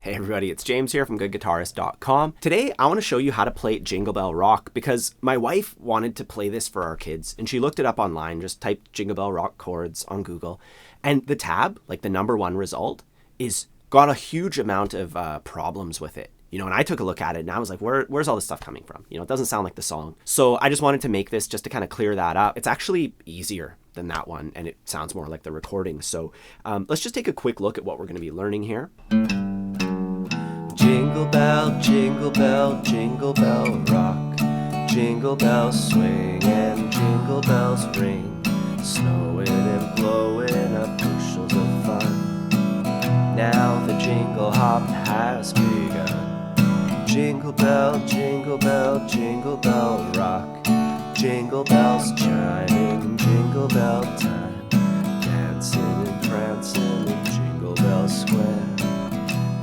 Hey everybody, it's James here from GoodGuitarist.com. Today I want to show you how to play Jingle Bell Rock because my wife wanted to play this for our kids and she looked it up online, just typed Jingle Bell Rock chords on Google, and the tab, like the #1 result, is got a huge amount of problems with it. And I took a look at it and I was like, where's all this stuff coming from? It doesn't sound like the song. So I just wanted to make this just to kind of clear that up. It's actually easier than that one and it sounds more like the recording. So let's just take a quick look at what we're going to be learning here. Jingle bell, jingle bell, jingle bell rock. Jingle bells swing and jingle bells ring. Snowing and blowing up bushels of fun. Now the jingle hop has begun. Jingle bell, jingle bell, jingle bell rock. Jingle bells chiming, jingle bell time. Dancing and prancing in Jingle Bell Square.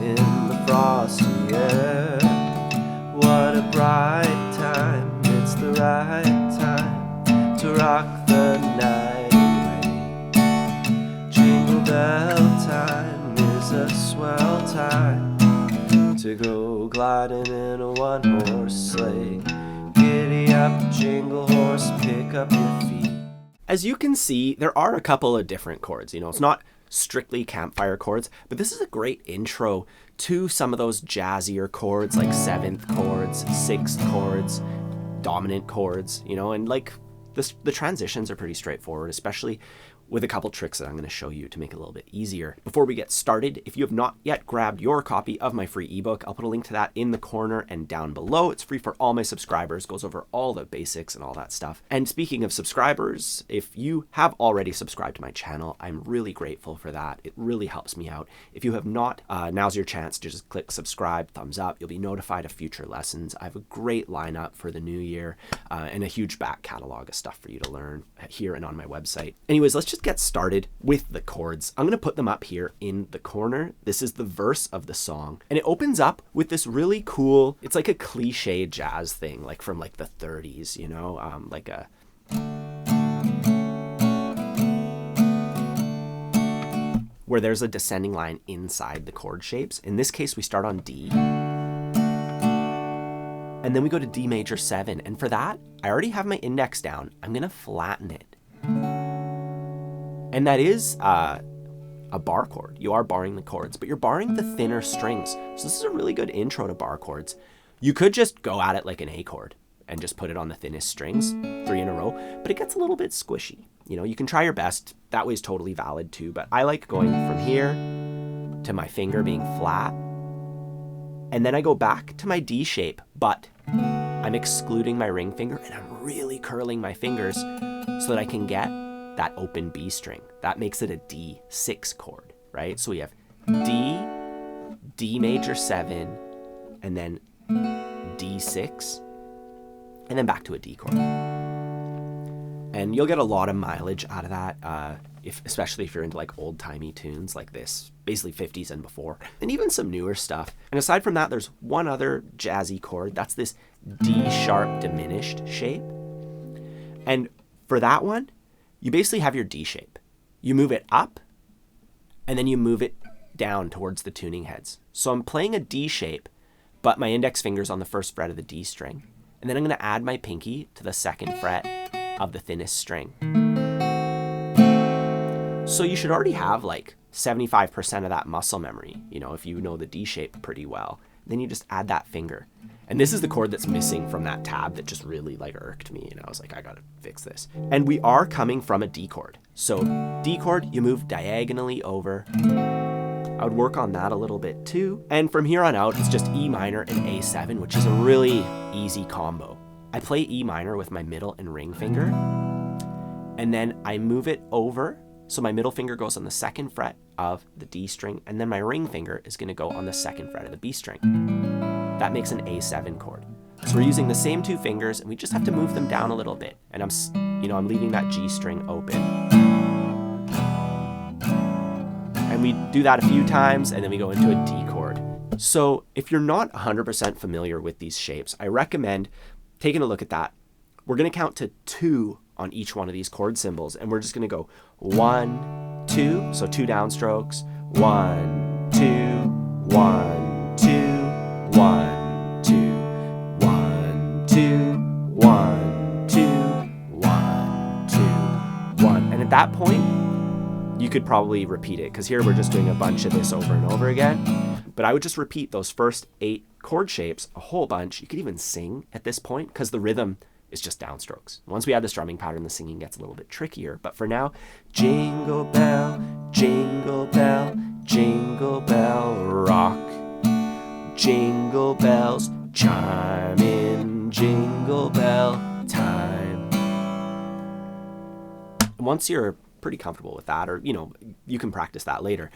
In the frosty air, what a bright time, it's the right time to rock the night away. Jingle bell time is a swell time to go gliding in a one-horse sleigh. Giddy up, jingle horse, pick up your feet. As you can see, there are a couple of different chords. It's not strictly campfire chords, but this is a great intro to some of those jazzier chords like 7th chords, 6th chords, dominant chords, and like the transitions are pretty straightforward, especially with a couple tricks that I'm going to show you to make it a little bit easier. Before we get started, if you have not yet grabbed your copy of my free ebook, I'll put a link to that in the corner and down below. It's free for all my subscribers, goes over all the basics and all that stuff. And speaking of subscribers, if you have already subscribed to my channel, I'm really grateful for that. It really helps me out. If you have not, now's your chance to just click subscribe, thumbs up. You'll be notified of future lessons. I have a great lineup for the new year and a huge back catalog of stuff for you to learn here and on my website. Anyways, let's just get started with the chords. I'm going to put them up here in the corner. This is the verse of the song. And it opens up with this really cool, it's like a cliche jazz thing, like from like the 30s, like a... where there's a descending line inside the chord shapes. In this case, we start on D. And then we go to D major 7. And for that, I already have my index down. I'm going to flatten it. And that is a bar chord. You are barring the chords, but you're barring the thinner strings. So this is a really good intro to bar chords. You could just go at it like an A chord and just put it on the thinnest strings, 3 in a row, but it gets a little bit squishy. You can try your best. That way is totally valid too, but I like going from here to my finger being flat. And then I go back to my D shape, but I'm excluding my ring finger and I'm really curling my fingers so that I can get that open B string. That makes it a D6 chord, right? So we have D, D major 7, and then D6, and then back to a D chord. And you'll get a lot of mileage out of that, especially if you're into like old-timey tunes like this, basically 50s and before, and even some newer stuff. And aside from that, there's one other jazzy chord. That's this D sharp diminished shape. And for that one, you basically have your D shape. You move it up, and then you move it down towards the tuning heads. So I'm playing a D shape, but my index finger's on the 1st fret of the D string. And then I'm going to add my pinky to the 2nd fret of the thinnest string. So you should already have like 75% of that muscle memory, if you know the D shape pretty well. Then you just add that finger. And this is the chord that's missing from that tab that just really irked me. I was like, I gotta fix this. And we are coming from a D chord. So D chord, you move diagonally over. I would work on that a little bit too. And from here on out, it's just E minor and A7, which is a really easy combo. I play E minor with my middle and ring finger. And then I move it over. So my middle finger goes on the 2nd fret of the D string, and then my ring finger is going to go on the 2nd fret of the B string. That makes an A7 chord. So we're using the same 2 fingers, and we just have to move them down a little bit. And I'm leaving that G string open. And we do that a few times, and then we go into a D chord. So if you're not 100% familiar with these shapes, I recommend taking a look at that. We're going to count to 2 on each one of these chord symbols, and we're just going to go 1, 2, so 2 downstrokes, 1, 2, 1, that point, you could probably repeat it, because here we're just doing a bunch of this over and over again. But I would just repeat those first 8 chord shapes a whole bunch. You could even sing at this point, because the rhythm is just downstrokes. Once we add the strumming pattern, the singing gets a little bit trickier. But for now, jingle bell, jingle bell, jingle bell rock. Jingle bells chime in jingle bell time. Once you're pretty comfortable with that, or you can practice that later,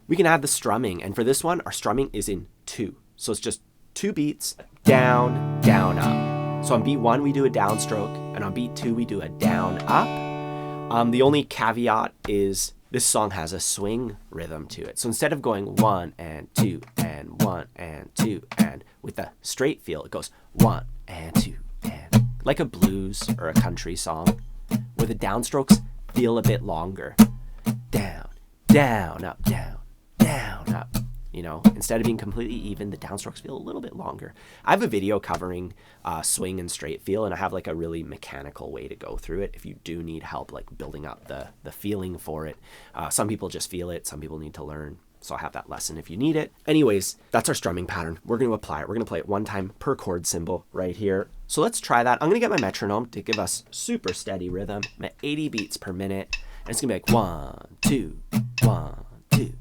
we can add the strumming. And for this one, our strumming is in 2. So it's just 2 beats, down, down, up. So on beat 1, we do a downstroke, and on beat 2, we do a down, up. The only caveat is this song has a swing rhythm to it. So instead of going 1 and 2 and 1 and 2 and with a straight feel, it goes 1 and 2 and, like a blues or a country song, where the downstrokes feel a bit longer. Down, down, up, down, down, up. Instead of being completely even, the downstrokes feel a little bit longer. I have a video covering swing and straight feel, and I have like a really mechanical way to go through it if you do need help like building up the feeling for it. Some people just feel it, some people need to learn. So I have that lesson if you need it. Anyways, that's our strumming pattern. We're going to apply it. We're going to play it 1 time per chord symbol right here. So let's try that. I'm going to get my metronome to give us super steady rhythm. I'm at 80 beats per minute. And it's going to be like 1, 2, 1, 2,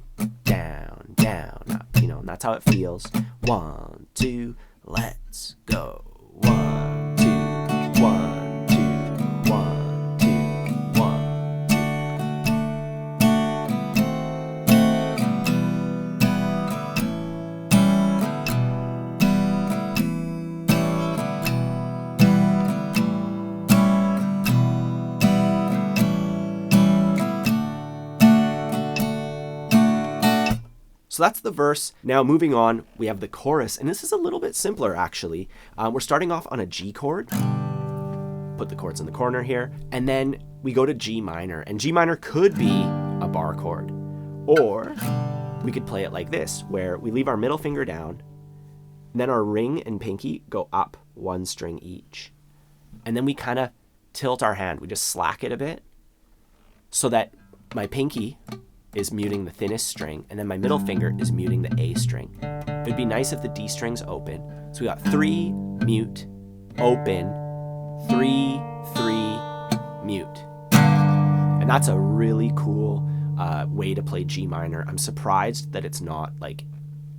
down, down, up. And that's how it feels. 1, 2, let's go. 1, 2, 1, 2, 1, 2, 1. So that's the verse. Now moving on, we have the chorus, and this is a little bit simpler actually. We're starting off on a G chord. Put the chords in the corner here, and then we go to G minor, and G minor could be a bar chord, or we could play it like this, where we leave our middle finger down, and then our ring and pinky go up 1 string each, and then we kind of tilt our hand. We just slack it a bit so that my pinky is muting the thinnest string, and then my middle finger is muting the A string. It'd be nice if the D string's open. So we got 3, mute, open, 3, 3, mute. And that's a really cool way to play G minor. I'm surprised that it's not like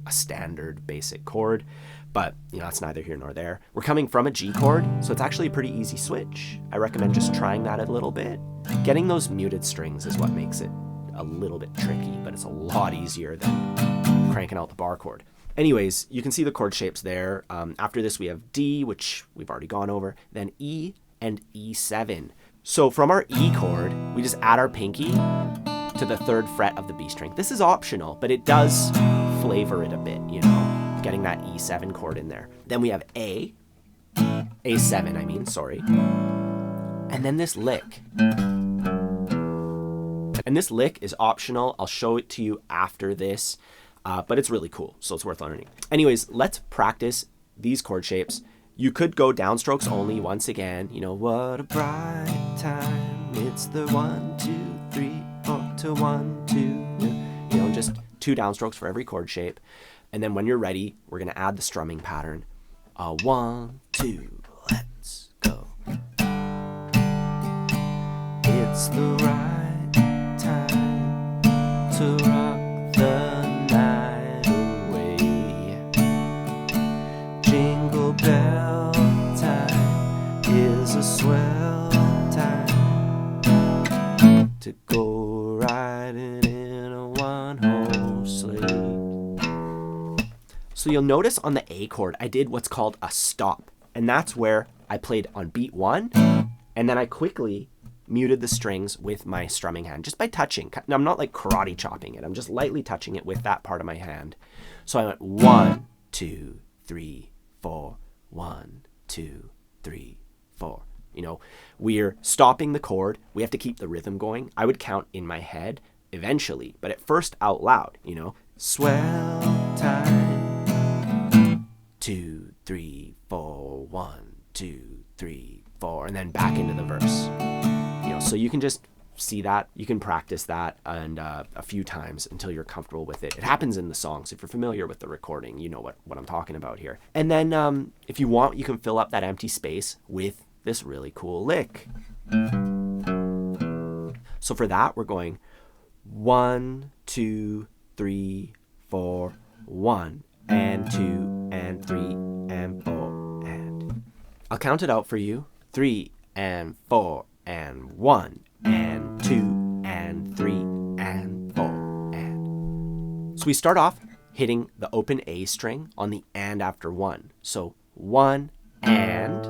a standard basic chord, but that's neither here nor there. We're coming from a G chord, so it's actually a pretty easy switch. I recommend just trying that a little bit. Getting those muted strings is what makes it a little bit tricky, but it's a lot easier than cranking out the bar chord. Anyways, you can see the chord shapes there. After this, we have D, which we've already gone over, then E and E7. So from our E chord, we just add our pinky to the 3rd fret of the B string. This is optional, but it does flavor it a bit, getting that E7 chord in there. Then we have A7, I mean, sorry. And then this lick. And this lick is optional. I'll show it to you after this, but it's really cool, so it's worth learning. Anyways, let's practice these chord shapes. You could go downstrokes only once again. What a bright time. It's the 1, 2, 3, 4 to 1, 2. Just 2 downstrokes for every chord shape. And then when you're ready, we're going to add the strumming pattern. 1, 2, let's go. It's the right to rock the night away. Jingle bell time is a swell time to go riding in a 1-horse sleigh. So you'll notice on the A chord, I did what's called a stop, and that's where I played on beat 1, and then I quickly muted the strings with my strumming hand, just by touching. Now, I'm not like karate chopping it. I'm just lightly touching it with that part of my hand. So I went 1, 2, 3, 4, 1, 2, 3, 4. We're stopping the chord. We have to keep the rhythm going. I would count in my head eventually, but at first out loud, swell time. 2, 3, 4, 1, 2, 3, 4, and then back into the verse. So you can just see that, you can practice that and a few times until you're comfortable with it. It happens in the songs. If you're familiar with the recording, you know what I'm talking about here. And then if you want, you can fill up that empty space with this really cool lick. So for that, we're going 1, 2, 3, 4, 1, and 2, and 3, and 4, and. I'll count it out for you. 3, and 4, and 1, and 2, and 3, and 4, and. So we start off hitting the open A string on the and after 1. So 1, and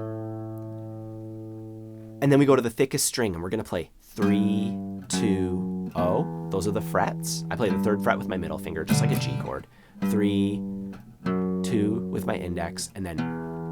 then we go to the thickest string, and we're going to play 3, 2, 0. Those are the frets. I play the 3rd fret with my middle finger, just like a G chord. 3, 2 with my index, and then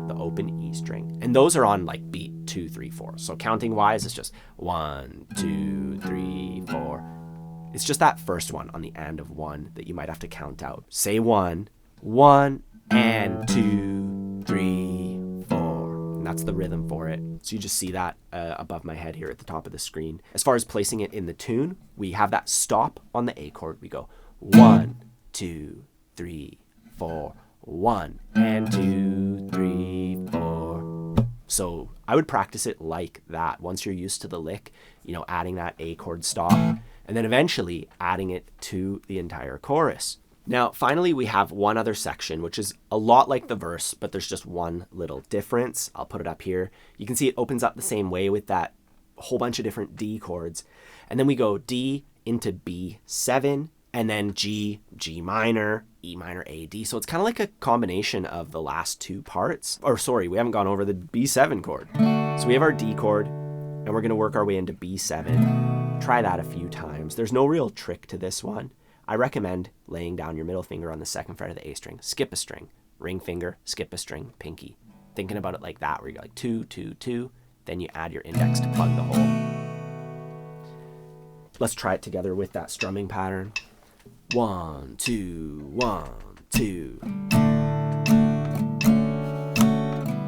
the open E string. And those are on like beat 2, 3, 4. So counting wise, it's just 1, 2, 3, 4. It's just that first one on the and of 1 that you might have to count out. Say 1, 1, and 2, 3, 4. And that's the rhythm for it. So you just see that above my head here at the top of the screen. As far as placing it in the tune, we have that stop on the A chord. We go 1, 2, 3, 4, 1, and 2, 3, 4. So I would practice it like that. Once you're used to the lick, adding that A chord stop, and then eventually adding it to the entire chorus. Now, finally, we have one other section, which is a lot like the verse, but there's just one little difference. I'll put it up here. You can see it opens up the same way with that whole bunch of different D chords. And then we go D into B7, and then G, G minor, E minor, A, D. So it's kind of like a combination of the last two parts. Or sorry, we haven't gone over the B7 chord. So we have our D chord, and we're going to work our way into B7. Try that a few times. There's no real trick to this one. I recommend laying down your middle finger on the 2nd fret of the A string, skip a string, ring finger, skip a string, pinky. Thinking about it like that, where you're like 2, 2, 2, then you add your index to plug the hole. Let's try it together with that strumming pattern. 1, 2, 1, 2.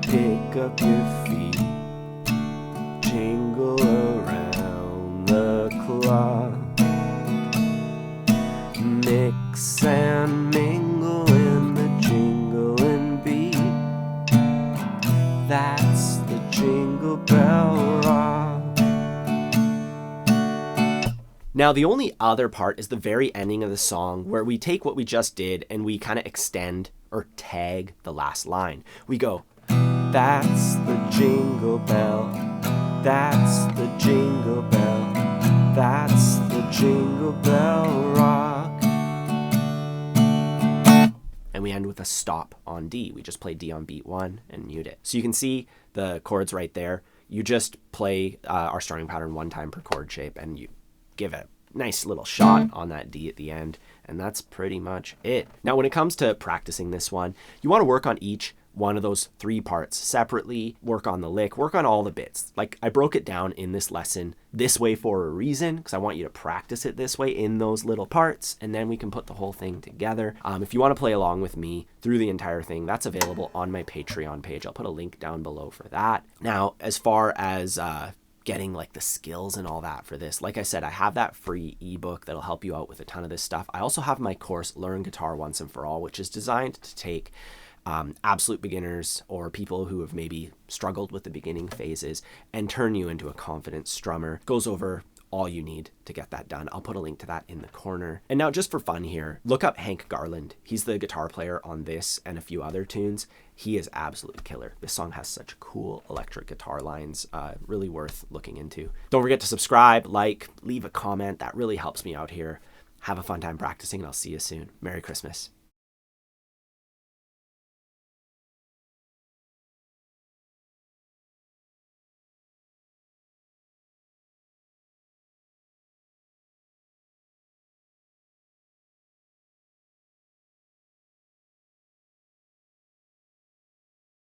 Pick up your feet, jingle around the clock. Mix and mingle in the jingling beat. That's the Jingle Bell Rock. Now, the only other part is the very ending of the song, where we take what we just did and we kind of extend or tag the last line. We go, that's the jingle bell, that's the jingle bell, that's the Jingle Bell Rock. And we end with a stop on D. We just play D on beat 1 and mute it. So you can see the chords right there. You just play our strumming pattern 1 time per chord shape, and you give a nice little shot on that D at the end, and that's pretty much it. Now, when it comes to practicing this one, you want to work on each one of those 3 parts separately, work on the lick, work on all the bits. Like, I broke it down in this lesson this way for a reason, because I want you to practice it this way in those little parts, and then we can put the whole thing together. If you want to play along with me through the entire thing, that's available on my Patreon page. I'll put a link down below for that. Now, as far as getting like the skills and all that for this, like I said, I have that free ebook that'll help you out with a ton of this stuff. I also have my course, Learn Guitar Once and For All, which is designed to take absolute beginners or people who have maybe struggled with the beginning phases and turn you into a confident strummer. Goes over all you need to get that done. I'll put a link to that in the corner. And now, just for fun here, look up Hank Garland. He's the guitar player on this and a few other tunes. He is absolutely killer. This song has such cool electric guitar lines, really worth looking into. Don't forget to subscribe, like, leave a comment. That really helps me out here. Have a fun time practicing, and I'll see you soon. Merry Christmas.